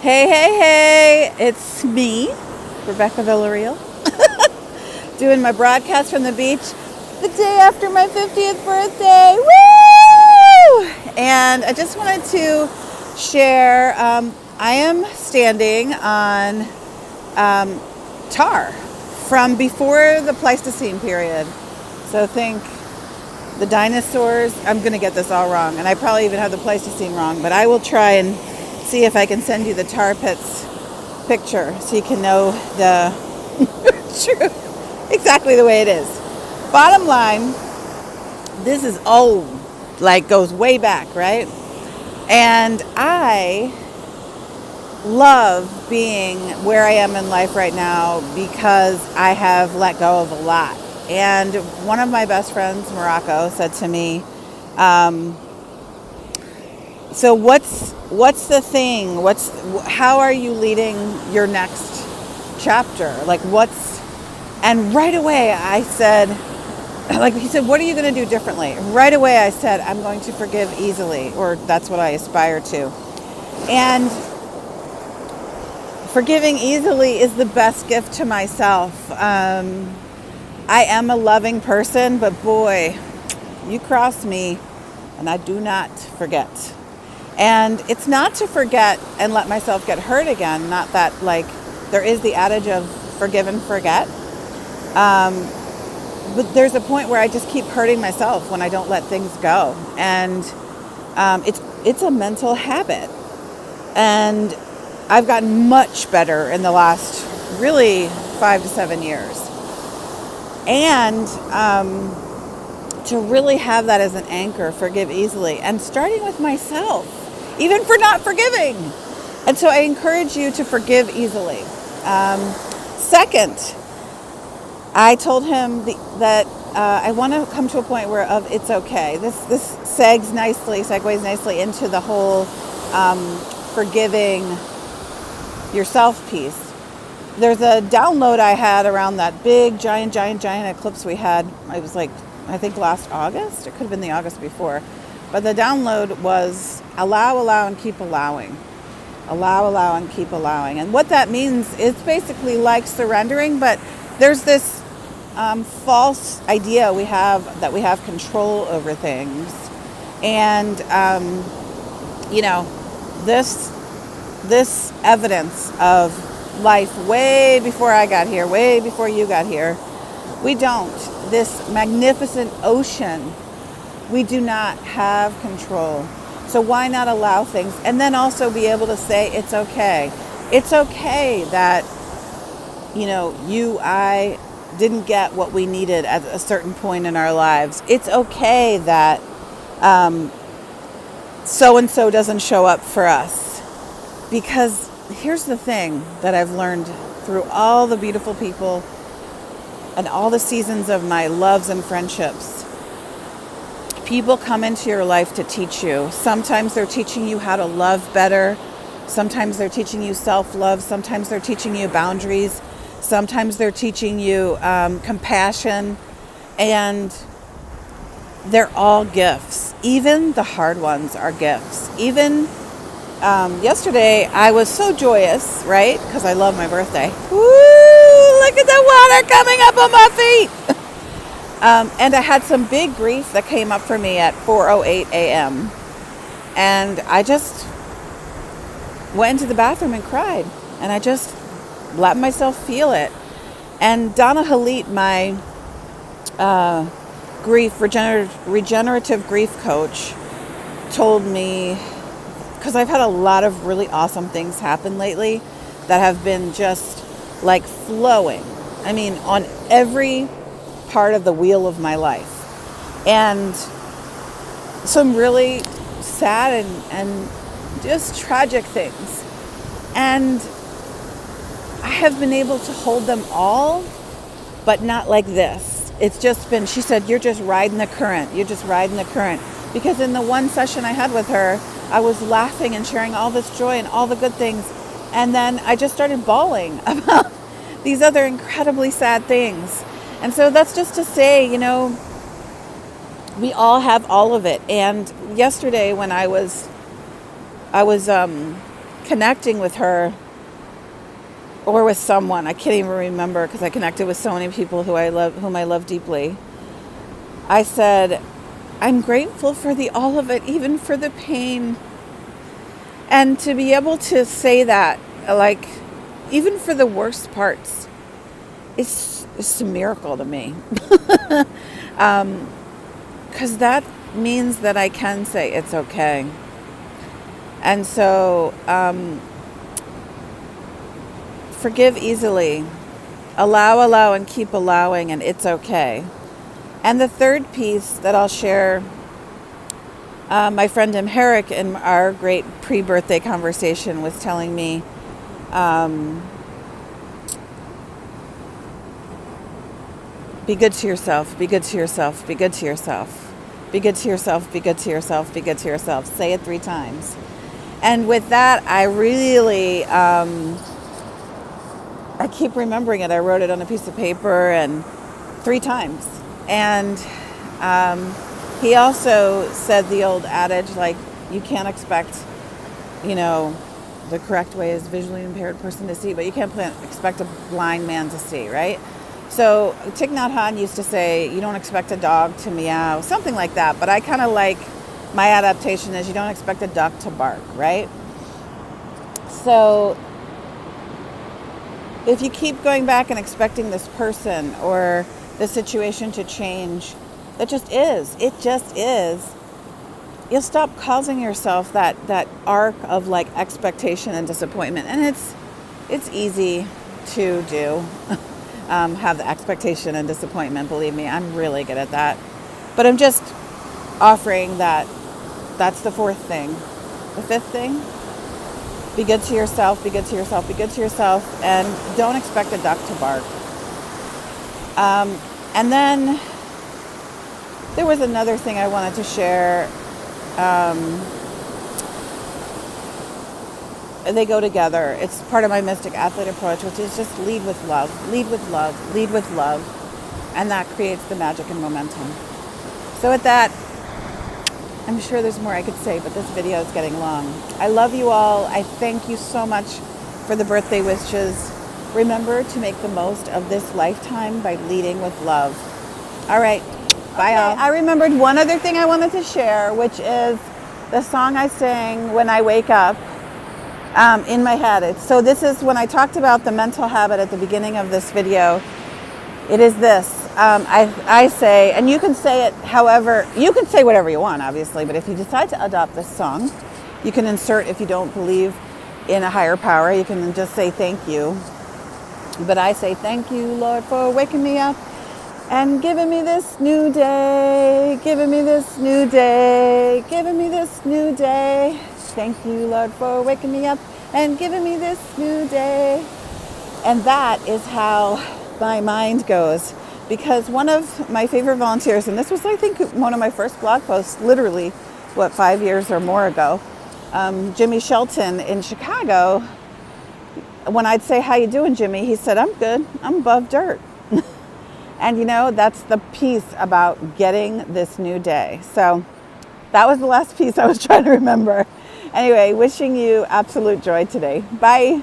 Hey, hey, hey, it's me, Rebecca Villarreal, doing my broadcast from the beach the day after my 50th birthday. Woo! And I just wanted to share, I am standing on tar from before the Pleistocene period. So think the dinosaurs. I'm going to get this all wrong, and I probably even have the Pleistocene wrong, but I will try and see if I can send you the tar pits picture so you can know the truth, exactly the way it is. Bottom line, this is old, like goes way back, right? And I love being where I am in life right now because I have let go of a lot. And one of my best friends, Morocco, said to me, so what's the thing? How are you leading your next chapter? And right away I said, like he said, what are you going to do differently? Right away I said, I'm going to forgive easily, or that's what I aspire to. And forgiving easily is the best gift to myself. I am a loving person, but boy, you cross me and I do not forget. And it's not to forget and let myself get hurt again. Not that, like, there is the adage of forgive and forget. But there's a point where I just keep hurting myself when I don't let things go. And it's a mental habit. And I've gotten much better in the last really 5 to 7 years. And to really have that as an anchor, forgive easily. And starting with myself, even for not forgiving. And so I encourage you to forgive easily. Second, I told him that I want to come to a point where it's okay. This segues nicely into the whole forgiving yourself piece. There's a download I had around that big, giant eclipse we had. It was like, I think last August. It could have been the August before. But the download was allow, and keep allowing. Allow, and keep allowing. And what that means is basically like surrendering, but there's this false idea we have that we have control over things. And, this evidence of life way before I got here, way before you got here, we don't. This magnificent ocean, we do not have control. So why not allow things? And then also be able to say, it's okay. It's okay that, I didn't get what we needed at a certain point in our lives. It's okay that so-and-so doesn't show up for us. Because here's the thing that I've learned through all the beautiful people and all the seasons of my loves and friendships. People come into your life to teach you. Sometimes they're teaching you how to love better. Sometimes they're teaching you self-love. Sometimes they're teaching you boundaries. Sometimes they're teaching you compassion. And they're all gifts. Even the hard ones are gifts. Even yesterday, I was so joyous, right? Because I love my birthday. Woo! Look at the water coming up on my feet. And I had some big grief that came up for me at 4:08 a.m. And I just went into the bathroom and cried. And I just let myself feel it. And Donna Halit, my regenerative grief coach, told me, because I've had a lot of really awesome things happen lately that have been just like flowing. I mean, on every part of the wheel of my life. And some really sad and just tragic things. And I have been able to hold them all, but not like this. It's just been, she said, you're just riding the current. You're just riding the current. Because in the one session I had with her, I was laughing and sharing all this joy and all the good things. And then I just started bawling about these other incredibly sad things. And so that's just to say, we all have all of it. And yesterday when I was connecting with her or with someone, I can't even remember because I connected with so many people whom I love deeply. I said, I'm grateful for all of it, even for the pain. And to be able to say that, like, even for the worst parts, it's a miracle to me. Because that means that I can say it's okay. And so, forgive easily. Allow, and keep allowing, and it's okay. And the third piece that I'll share, my friend Herrick in our great pre-birthday conversation was telling me, be good to yourself, be good to yourself, be good to yourself, be good to yourself, be good to yourself, be good to yourself. Say it 3 times. And with that, I really, I keep remembering it. I wrote it on a piece of paper and 3 times. And he also said the old adage, like, you can't expect, the correct way is visually impaired person to see, but you can't expect a blind man to see, right? So Thich Nhat Hanh used to say, you don't expect a dog to meow, something like that. But I kind of like, my adaptation is you don't expect a duck to bark, right? So if you keep going back and expecting this person or the situation to change, it just is, you'll stop causing yourself that arc of like expectation and disappointment. And it's easy to do. Have the expectation and disappointment. Believe me, I'm really good at that. But I'm just offering that's the 4th thing. The 5th thing, be good to yourself, be good to yourself, be good to yourself, and don't expect a duck to bark. And then there was another thing I wanted to share. They go together. It's part of my Mystic Athlete approach, which is just lead with love, lead with love, lead with love. And that creates the magic and momentum. So with that, I'm sure there's more I could say, but this video is getting long. I love you all. I thank you so much for the birthday wishes. Remember to make the most of this lifetime by leading with love. All right. Bye, all. I remembered one other thing I wanted to share, which is the song I sing when I wake up. In my head. So this is when I talked about the mental habit at the beginning of this video. It is this. I say, and you can say it however, you can say whatever you want, obviously, but if you decide to adopt this song, you can insert, if you don't believe in a higher power, you can just say thank you. But I say, thank you, Lord, for waking me up and giving me this new day, giving me this new day, giving me this new day. Thank you, Lord, for waking me up and giving me this new day. And that is how my mind goes. Because one of my favorite volunteers, and this was, I think, one of my first blog posts, literally, 5 years or more ago, Jimmy Shelton in Chicago, when I'd say, how you doing, Jimmy? He said, I'm good. I'm above dirt. And, that's the piece about getting this new day. So that was the last piece I was trying to remember. Anyway, wishing you absolute joy today. Bye.